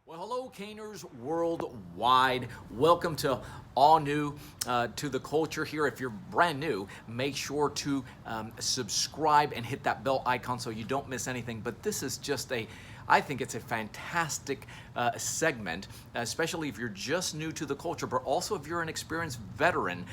Well, hello, caners worldwide. Welcome to all new to the culture here. If you're brand new, make sure to subscribe and hit that bell icon so you don't miss anything. But this is just I think it's a fantastic segment, especially if you're just new to the culture, but also if you're an experienced veteran,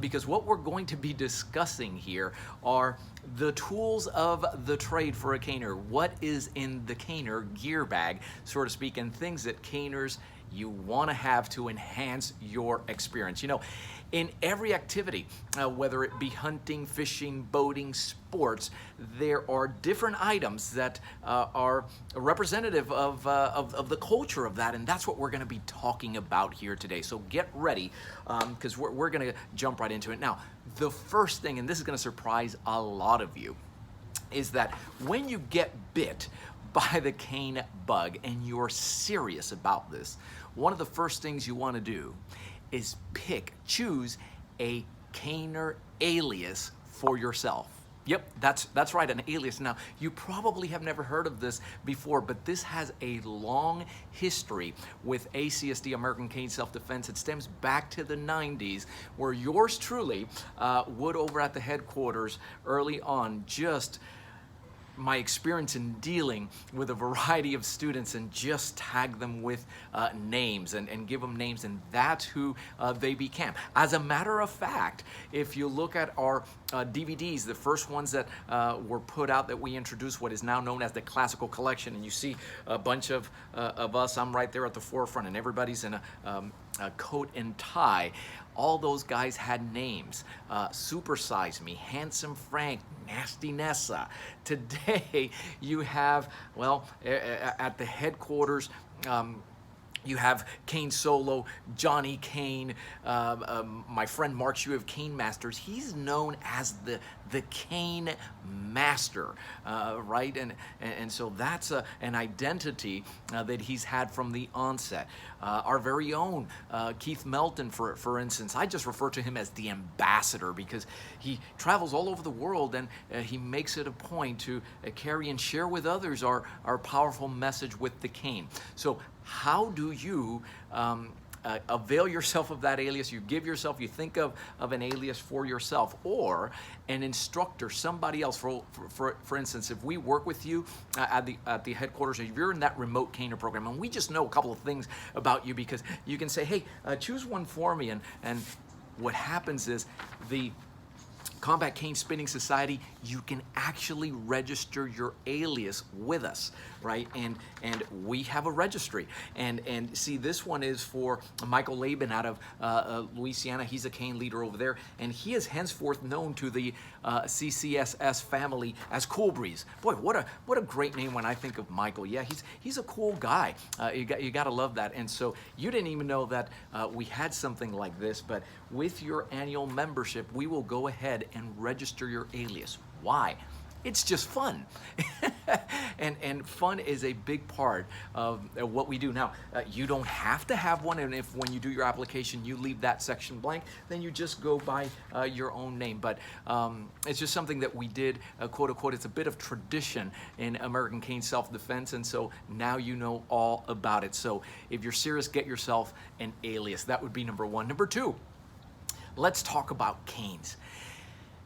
because what we're going to be discussing here are the tools of the trade for a caner. What is in the caner gear bag, so to speak, and things that caners you want to have to enhance your experience. You know, in every activity, whether it be hunting, fishing, boating, sports, there are different items that are representative of the culture of that, and that's what we're going to be talking about here today. So get ready, because we're going to jump right into it. Now, the first thing, and this is going to surprise a lot of you, is that when you get bit by the cane bug and you're serious about this, one of the first things you want to do is choose a caner alias for yourself. Yep, that's right, an alias. Now, you probably have never heard of this before, but this has a long history with ACSD, American Cane Self-Defense. It stems back to the 90s, where yours truly would, over at the headquarters early on, just my experience in dealing with a variety of students and just tag them with names and give them names, and that's who they became. As a matter of fact, if you look at our DVDs, the first ones that were put out that we introduced, what is now known as the Classical Collection, and you see a bunch of us, I'm right there at the forefront, and everybody's in a coat and tie. All those guys had names. Super Size Me, Handsome Frank, Nasty Nessa. Today you have, well, at the headquarters, you have Cane Solo, Johnny Cane, my friend Mark Hugh of Cane Masters. He's known as the Cane Master, right? And so that's an identity that he's had from the onset. Our very own Keith Melton, for instance, I just refer to him as the ambassador because he travels all over the world, and he makes it a point to carry and share with others our powerful message with the cane. So how do you avail yourself of that alias? You think of an alias for yourself, or an instructor, somebody else. For instance, if we work with you at the headquarters, if you're in that remote caner program, and we just know a couple of things about you, because you can say, hey, choose one for me, and what happens is the Combat Cane Spinning Society, you can actually register your alias with us, right? And we have a registry. And see, this one is for Michael Laban out of Louisiana. He's a cane leader over there, and he is henceforth known to the CCSS family as Cool Breeze. Boy, what a great name when I think of Michael. Yeah, he's a cool guy. You got to love that. And so you didn't even know that we had something like this, but with your annual membership, we will go ahead and register your alias. Why? It's just fun. and fun is a big part of what we do. Now, you don't have to have one, and if when you do your application you leave that section blank, then you just go by your own name. But it's just something that we did, quote unquote, it's a bit of tradition in American Cane Self-Defense, and so now you know all about it. So if you're serious, get yourself an alias. That would be number one. Number two, let's talk about canes.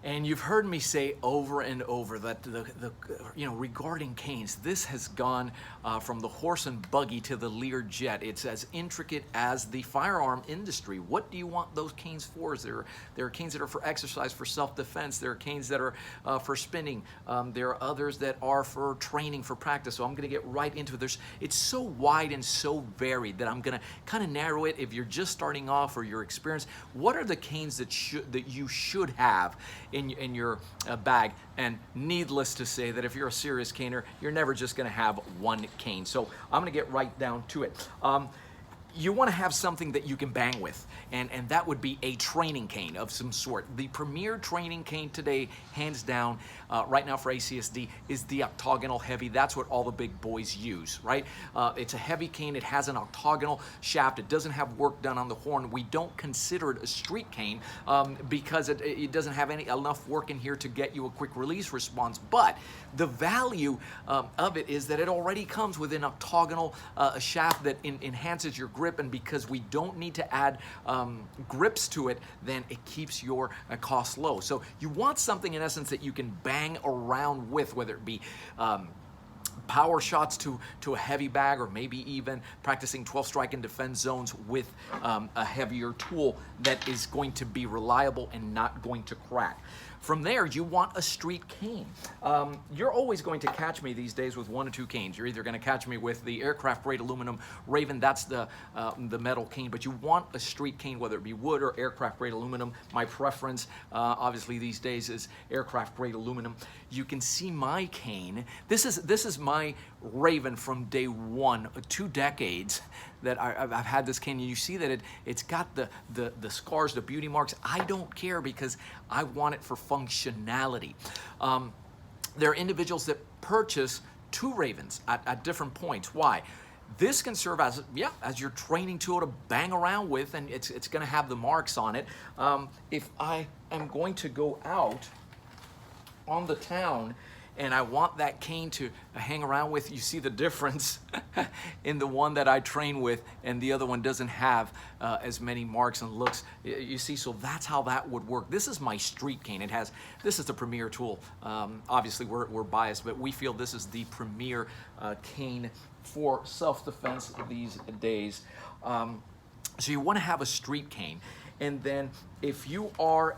And you've heard me say over and over that regarding canes, this has gone from the horse and buggy to the Learjet. It's as intricate as the firearm industry. What do you want those canes for? There are canes that are for exercise, for self-defense. There are canes that are for spinning. There are others that are for training, for practice. So I'm going to get right into it. It's so wide and so varied that I'm going to kind of narrow it. If you're just starting off or you're experienced, what are the canes that you should have in your bag? And needless to say that if you're a serious caner, you're never just going to have one cane. So I'm going to get right down to it. You want to have something that you can bang with, and that would be a training cane of some sort. The premier training cane today, hands down, right now for ACSD is the octagonal heavy. That's what all the big boys use, right? It's a heavy cane. It has an octagonal shaft. It doesn't have work done on the horn. We don't consider it a street cane because it doesn't have enough work in here to get you a quick release response. But the value of it is that it already comes with an octagonal shaft that enhances your grip, and because we don't need to add grips to it, then it keeps your costs low. So you want something in essence that you can bang around with, whether it be power shots to a heavy bag, or maybe even practicing 12 strike and defense zones with a heavier tool that is going to be reliable and not going to crack. From there, you want a street cane. You're always going to catch me these days with 1 or 2 canes. You're either going to catch me with the aircraft grade aluminum Raven, that's the metal cane, but you want a street cane, whether it be wood or aircraft grade aluminum. My preference, obviously these days, is aircraft grade aluminum. You can see my cane. This is my Raven from day one, 2 decades that I've had this cane, and you see that it's got the scars, the beauty marks. I don't care because I want it for functionality. There are individuals that purchase 2 Ravens at different points. Why? This can serve as your training tool to bang around with, and it's going to have the marks on it. If I am going to go out on the town and I want that cane to hang around with, you see the difference in the one that I train with, and the other one doesn't have as many marks and looks. You see, so that's how that would work. This is my street cane. This is the premier tool. Obviously, we're biased, but we feel this is the premier cane for self-defense these days. So you want to have a street cane, and then if you are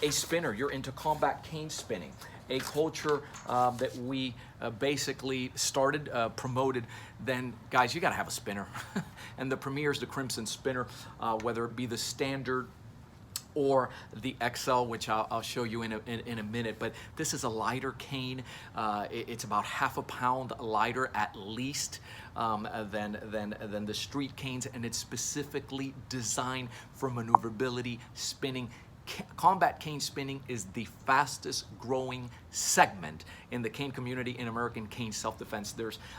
a spinner, you're into combat cane spinning, a culture that we basically started, promoted, then guys, you got to have a spinner. And the premier is the Crimson Spinner, whether it be the standard or the XL, which I'll show you in a minute. But this is a lighter cane. It's about ½ a pound lighter at least than the street canes, and it's specifically designed for maneuverability, spinning. Combat cane spinning is the fastest growing segment in the cane community in American cane self-defense.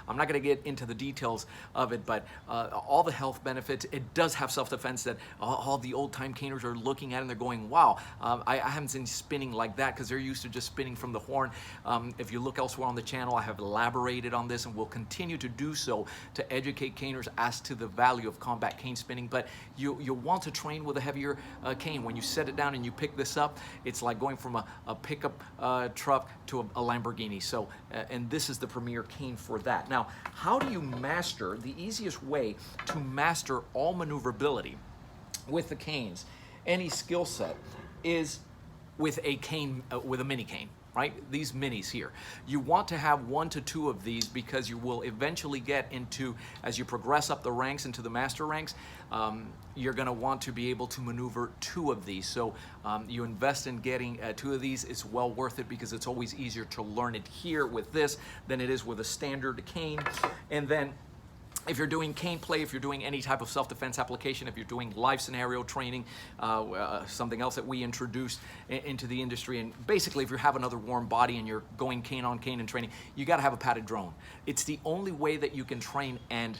I'm not going to get into the details of it, but all the health benefits. It does have self-defense that all the old-time caners are looking at and they're going, wow, I haven't seen spinning like that, because they're used to just spinning from the horn. If you look elsewhere on the channel, I have elaborated on this and will continue to do so to educate caners as to the value of combat cane spinning. But you want to train with a heavier cane. When you set it down and you pick this up, it's like going from a pickup truck to a Lamborghini. So, and this is the premier cane for that. Now, how do you master? The easiest way to master all maneuverability with the canes, any skill set, is with a cane, with a mini cane. Right? These minis here. You want to have 1 to 2 of these, because you will eventually get into, as you progress up the ranks into the master ranks, you're going to want to be able to maneuver 2 of these. So you invest in getting 2 of these. It's well worth it, because it's always easier to learn it here with this than it is with a standard cane. And then if you're doing cane play, if you're doing any type of self-defense application, if you're doing live scenario training, something else that we introduced into the industry, and basically if you have another warm body and you're going cane on cane in training, you got to have a padded drone. It's the only way that you can train and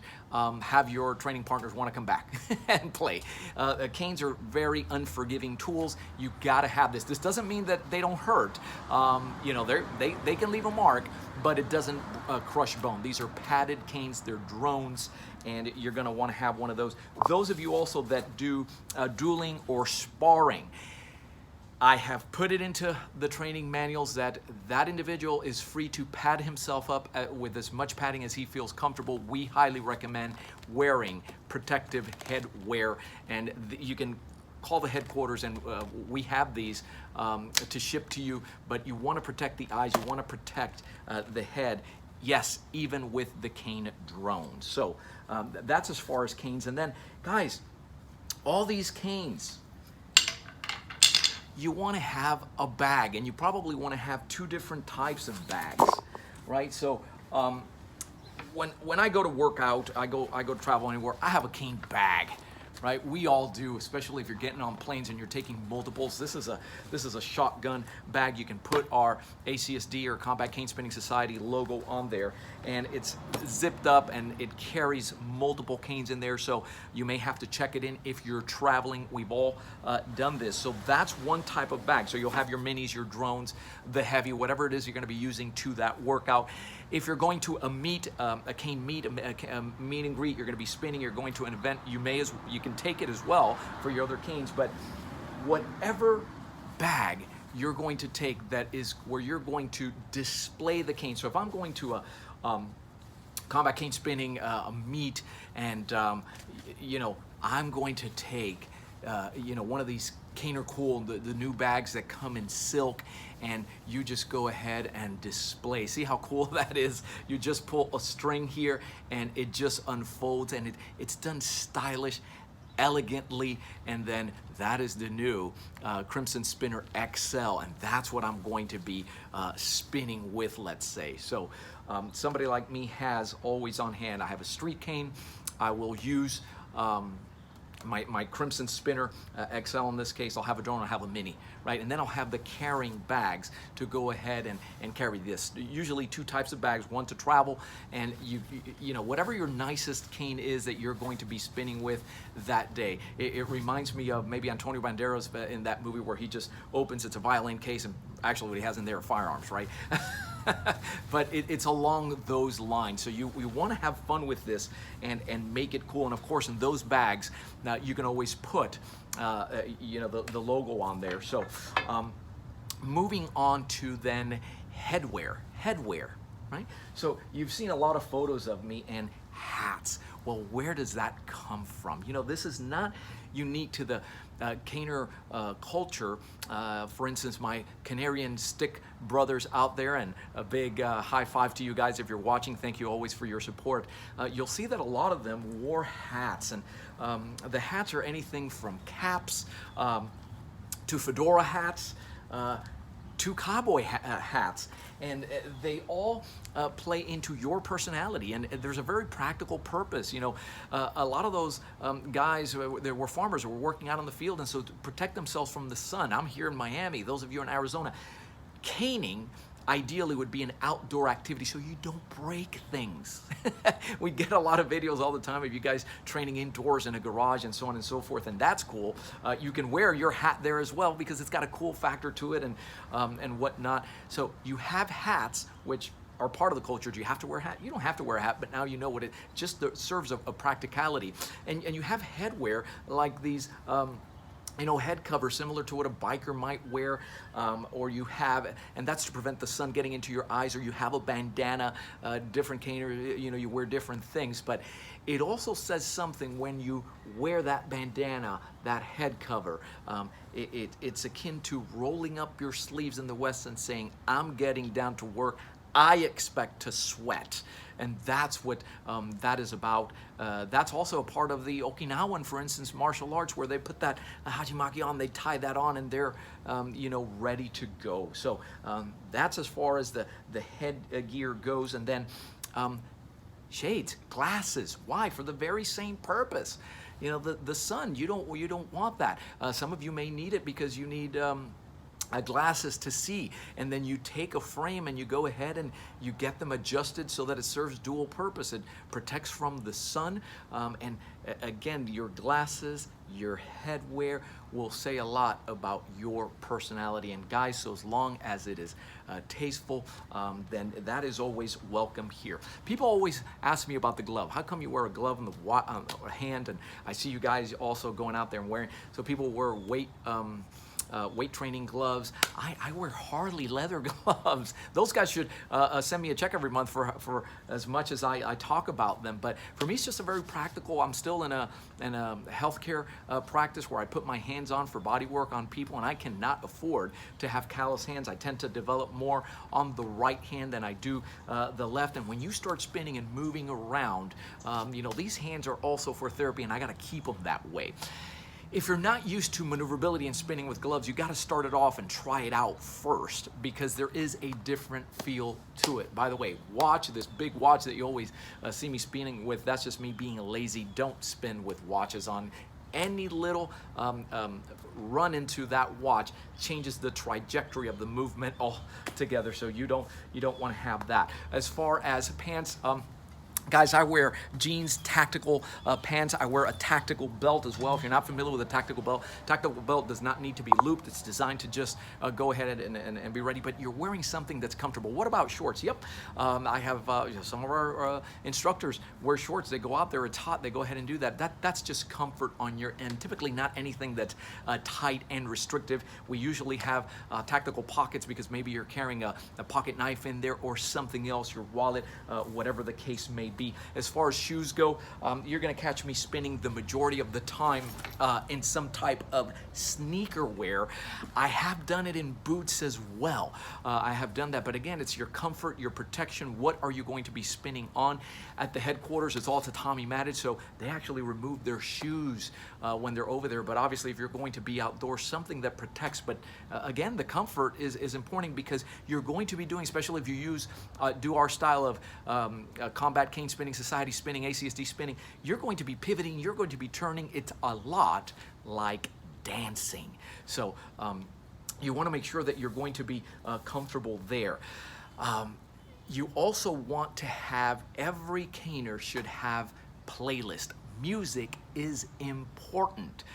have your training partners want to come back and play. Canes are very unforgiving tools. You got to have this. This doesn't mean that they don't hurt. You know, they can leave a mark, but it doesn't crush bone. These are padded canes. They're drones, and you're going to want to have one of those. Those of you also that do dueling or sparring, I have put it into the training manuals that individual is free to pad himself up with as much padding as he feels comfortable. We highly recommend wearing protective headwear, and you can call the headquarters, and we have these to ship to you. But you want to protect the eyes, you want to protect the head. Yes, even with the cane drone. So that's as far as canes. And then, guys, all these canes, you want to have a bag, and you probably want to have 2 different types of bags, right? So when I go to work out, I go to travel anywhere, I have a cane bag, right? We all do, especially if you're getting on planes and you're taking multiples. This is a shotgun bag. You can put our ACSD or Combat Cane Spinning Society logo on there, and it's zipped up and it carries multiple canes in there, so you may have to check it in if you're traveling. We've all done this. So that's one type of bag. So you'll have your minis, your drones, the heavy, whatever it is you're going to be using to that workout. If you're going to a meet, a cane meet, a meet and greet, you're going to be spinning, you're going to an event, you can take it as well for your other canes. But whatever bag you're going to take that is where you're going to display the cane. So if I'm going to a combat cane spinning meet, and I'm going to take one of these Cane or Cool, the new bags that come in silk, and you just go ahead and display. See how cool that is? You just pull a string here and it just unfolds, and it's done stylish, elegantly, and then that is the new Crimson Spinner XL, and that's what I'm going to be spinning with, let's say. So somebody like me has always on hand. I have a street cane. I will use my Crimson Spinner XL in this case. I'll have a drone, I'll have a mini, right? And then I'll have the carrying bags to go ahead and carry this. Usually two types of bags, one to travel, and you know, whatever your nicest cane is that you're going to be spinning with that day. It reminds me of maybe Antonio Banderas in that movie where he just opens, it's a violin case, and actually what he has in there are firearms, right? But it's along those lines. So you want to have fun with this and make it cool. And of course, in those bags, now you can always put the logo on there. So moving on to then headwear, right? So you've seen a lot of photos of me and hats. Well, where does that come from? You know, this is not unique to the caner culture. For instance, my Canarian stick brothers out there, and a big high five to you guys if you're watching. Thank you always for your support. You'll see that a lot of them wore hats, and the hats are anything from caps to fedora hats to cowboy hats, and they all play into your personality, and there's a very practical purpose. You know, a lot of those guys, they were farmers who were working out in the field, and so to protect themselves from the sun. I'm here in Miami, those of you in Arizona. Caning ideally would be an outdoor activity so you don't break things. We get a lot of videos all the time of you guys training indoors in a garage and so on and so forth, and that's cool. You can wear your hat there as well because it's got a cool factor to it and whatnot. So you have hats which are part of the culture. Do you have to wear a hat? You don't have to wear a hat, but now you know what it just serves a practicality. And you have headwear like these head cover similar to what a biker might wear, or you have, and that's to prevent the sun getting into your eyes, or you have a bandana, different caner, you wear different things, but it also says something when you wear that bandana, that head cover. It's akin to rolling up your sleeves in the West and saying, I'm getting down to work, I expect to sweat. And that's what that is about. That's also a part of the Okinawan, for instance, martial arts, where they put that hajimaki on, they tie that on, and they're ready to go. So that's as far as the headgear goes. And then shades, glasses. Why? For the very same purpose. You know, the sun. You don't want that. Some of you may need it because you need glasses to see, and then you take a frame and you go ahead and you get them adjusted so that it serves dual purpose. It protects from the sun, and again, your glasses, your headwear will say a lot about your personality. And guys, so as long as it is tasteful, then that is always welcome here. People always ask me about the glove. How come you wear a glove on the hand? And I see you guys also going out there and wearing, so people wear weight training gloves. I wear Harley leather gloves. Those guys should send me a check every month for as much as I talk about them. But for me, it's just a very practical. I'm still in a healthcare practice where I put my hands on for body work on people, and I cannot afford to have callous hands. I tend to develop more on the right hand than I do the left. And when you start spinning and moving around, these hands are also for therapy, and I got to keep them that way. If you're not used to maneuverability and spinning with gloves, you got to start it off and try it out first, because there is a different feel to it. By the way, watch, this big watch that you always see me spinning with, that's just me being lazy. Don't spin with watches on Any little run into that watch changes the trajectory of the movement altogether. So you don't want to have that. As far as pants, guys, I wear jeans, tactical pants. I wear a tactical belt as well. If you're not familiar with a tactical belt does not need to be looped. It's designed to just go ahead and be ready, but you're wearing something that's comfortable. What about shorts? Yep, I have some of our instructors wear shorts. They go out there, it's hot, they go ahead and do that. That's just comfort on your end. Typically not anything that's tight and restrictive. We usually have tactical pockets because maybe you're carrying a pocket knife in there or something else, your wallet, whatever the case may be. As far as shoes go, you're going to catch me spinning the majority of the time in some type of sneaker wear. I have done it in boots as well. I have done that, but again, it's your comfort, your protection. What are you going to be spinning on? At the headquarters, it's all tatami matted, so they actually remove their shoes when they're over there. But obviously, if you're going to be outdoors, something that protects. But again, the comfort is important because you're going to be doing, especially if you do our style of combat cane spinning, society spinning, ACSD spinning, you're going to be pivoting, you're going to be turning. It's a lot like dancing. So you want to make sure that you're going to be comfortable there. You also want to have, every caner should have playlist. Music is important,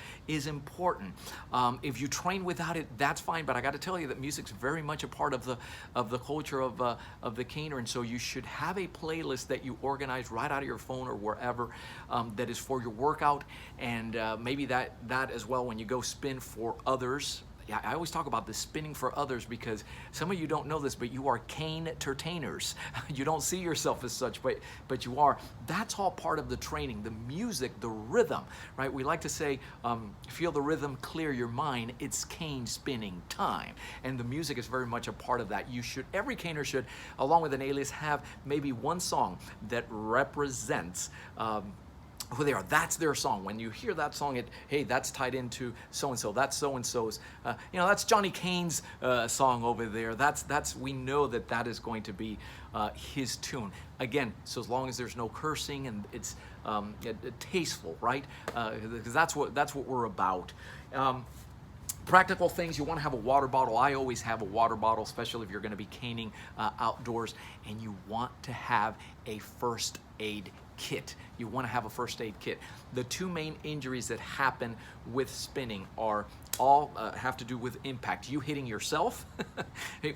if you train without it, that's fine, but I got to tell you that music's very much a part of the culture of the caner, and so you should have a playlist that you organize right out of your phone or wherever that is for your workout, and maybe that as well when you go spin for others. I always talk about this spinning for others because some of you don't know this, but you are cane entertainers. You don't see yourself as such, but you are. That's all part of the training, the music, the rhythm, right? We like to say, feel the rhythm, clear your mind. It's cane spinning time. And the music is very much a part of that. Every caner should, along with an alias, have maybe one song that represents who they are. That's their song. When you hear that song, hey, that's tied into so-and-so. That's so-and-so's, that's Johnny Cane's song over there. We know that is going to be his tune. Again, so as long as there's no cursing and it's tasteful, right? Because that's what we're about. Practical things, you want to have a water bottle. I always have a water bottle, especially if you're going to be caning outdoors, and you want to have a first aid kit. You want to have a first aid kit. The two main injuries that happen with spinning are all have to do with impact. You hitting yourself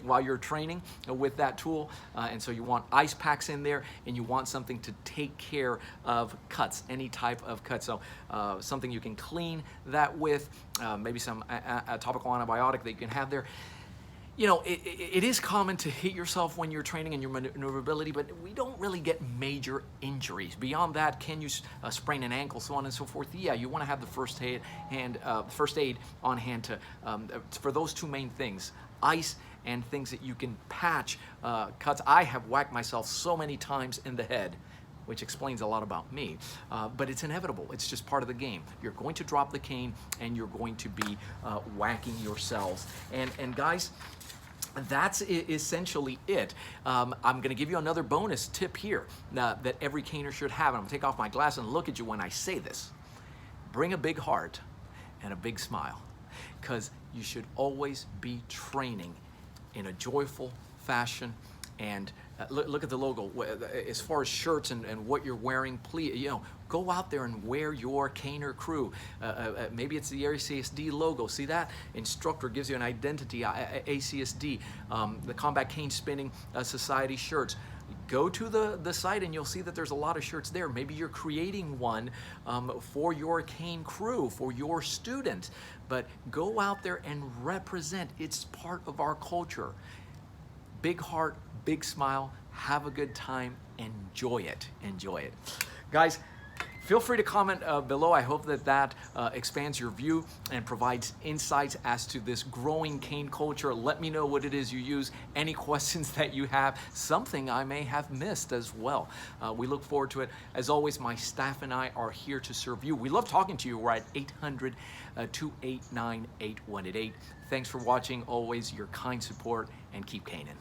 while you're training with that tool, and so you want ice packs in there, and you want something to take care of cuts, any type of cut. So something you can clean that with, maybe some topical antibiotic that you can have there. It is common to hit yourself when you're training and your maneuverability, but we don't really get major injuries. Beyond that, can you sprain an ankle, so on and so forth? Yeah, you want to have the first aid on hand for those two main things, ice and things that you can patch cuts. I have whacked myself so many times in the head, which explains a lot about me, but it's inevitable. It's just part of the game. You're going to drop the cane and you're going to be whacking yourselves. And guys, that's essentially it. I'm going to give you another bonus tip here that every caner should have. And I'm going to take off my glass and look at you when I say this. Bring a big heart and a big smile, because you should always be training in a joyful fashion. And look at the logo. As far as shirts and what you're wearing, please, go out there and wear your caner crew. Maybe it's the ACSD logo. See that? Instructor gives you an identity. ACSD, the Combat Cane Spinning Society shirts. Go to the site and you'll see that there's a lot of shirts there. Maybe you're creating one for your cane crew, for your student. But go out there and represent. It's part of our culture. Big heart, big smile, have a good time, enjoy it. Guys, feel free to comment below. I hope that expands your view and provides insights as to this growing cane culture. Let me know what it is you use, any questions that you have, something I may have missed as well. We look forward to it. As always, my staff and I are here to serve you. We love talking to you. We're at 800-289-8188. Thanks for watching, always your kind support, and keep caning.